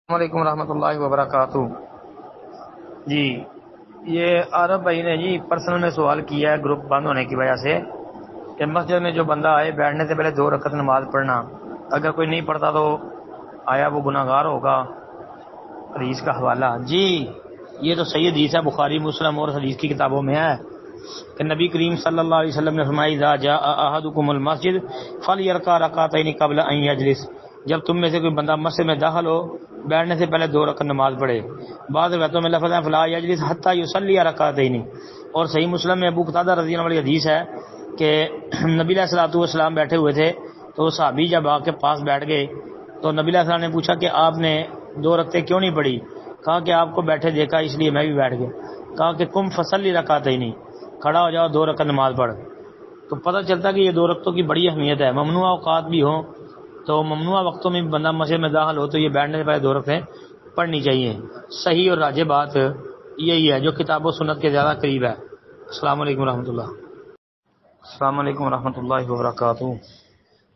السلام علیکم ورحمۃ اللہ وبرکاتہ۔ جی یہ عارف بھائی نے جی پرسنل میں سوال کیا ہے گروپ بند ہونے کی وجہ سے کہ مسجد میں جو بندہ آئے بیٹھنے سے پہلے 2 رکعت نماز پڑھنا، اگر کوئی نہیں پڑھتا تو آیا وہ گناہ گار ہوگا؟ حدیث کا حوالہ جی یہ تو صحیح حدیث ہے، بخاری مسلم اور حدیث کی کتابوں میں ہے کہ نبی کریم صلی اللہ علیہ وسلم نے فرمایا اذا جاء احدکم المسجد فلیرکع رکعتین قبل ان یجلس، جب تم میں سے کوئی بندہ مسجد میں داخل ہو بیٹھنے سے پہلے 2 رکعت نماز پڑھے۔ بعض روایتوں میں لفظ ہے فلا یجلس حتی یصلی رکعتین، اور صحیح مسلم میں ابو قتادہ رضی اللہ عنہ والی حدیث ہے کہ نبی علیہ الصلوۃ والسلام بیٹھے ہوئے تھے تو صحابی جب آ کے پاس بیٹھ گئے تو نبی علیہ السلام نے پوچھا کہ آپ نے 2 رکعتیں کیوں نہیں پڑھی؟ کہا کہ آپ کو بیٹھے دیکھا اس لیے میں بھی بیٹھ گیا۔ کہا کہ قم فصلی رکعتین، کھڑا ہو جاؤ 2 رکعت نماز پڑھ۔ تو پتہ چلتا کہ یہ 2 رکعتوں کی بڑی اہمیت ہے۔ ممنوع اوقات بھی ہوں تو ممنوع وقتوں میں بندہ مسجد میں داخل ہو تو یہ بیٹھنے سے پہلے 2 رکعتیں پڑھنی چاہیے۔ صحیح اور راجح بات یہی ہے جو کتاب و سنت کے زیادہ قریب ہے۔ السلام علیکم ورحمۃ اللہ۔ السلام علیکم ورحمۃ اللہ وبرکاتہ۔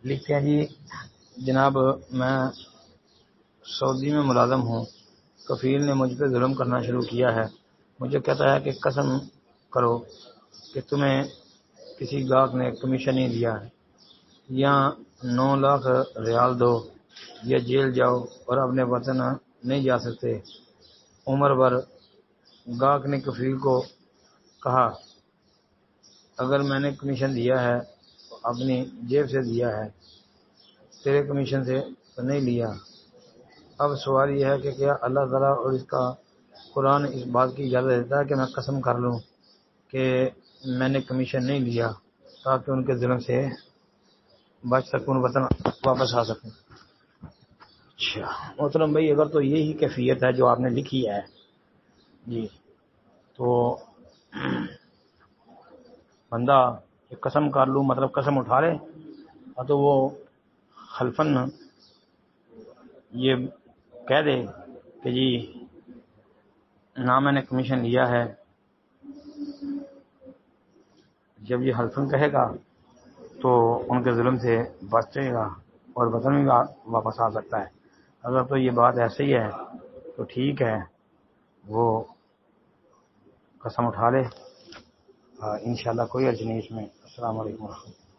لکھتے ہیں جی جناب میں سعودی میں ملازم ہوں، کفیل نے مجھ پہ ظلم کرنا شروع کیا ہے، مجھے کہتا ہے کہ قسم کرو کہ تمہیں کسی گاہک نے کمیشن نہیں دیا ہے، یا 9 لاکھ ریال دو یا جیل جاؤ اور اپنے وطن نہیں جا سکتے۔ عمر بھر گاہک نے کفیل کو کہا اگر میں نے کمیشن دیا ہے تو اپنی جیب سے دیا ہے، تیرے کمیشن سے تو نہیں لیا۔ اب سوال یہ ہے کہ کیا اللہ تعالیٰ اور اس کا قرآن اس بات کی اجازت دیتا ہے کہ میں قسم کر لوں کہ میں نے کمیشن نہیں لیا تاکہ ان کے ظلم سے بچ سکوں، وطن واپس آ سکوں؟ اچھا محترم بھائی، اگر تو یہی کیفیت ہے جو آپ نے لکھی ہے جی تو بندہ قسم کر لوں مطلب قسم اٹھا لے تو وہ حلفاً یہ کہہ دے کہ جی نہ میں نے کمیشن لیا ہے۔ جب یہ حلفاً کہے گا تو ان کے ظلم سے بچے گا اور وطن بھی واپس آ سکتا ہے۔ اگر تو یہ بات ایسے ہی ہے تو ٹھیک ہے، وہ قسم اٹھا لے، انشاءاللہ کوئی حرج نہیں اس میں۔ السلام علیکم ورحمۃ اللہ۔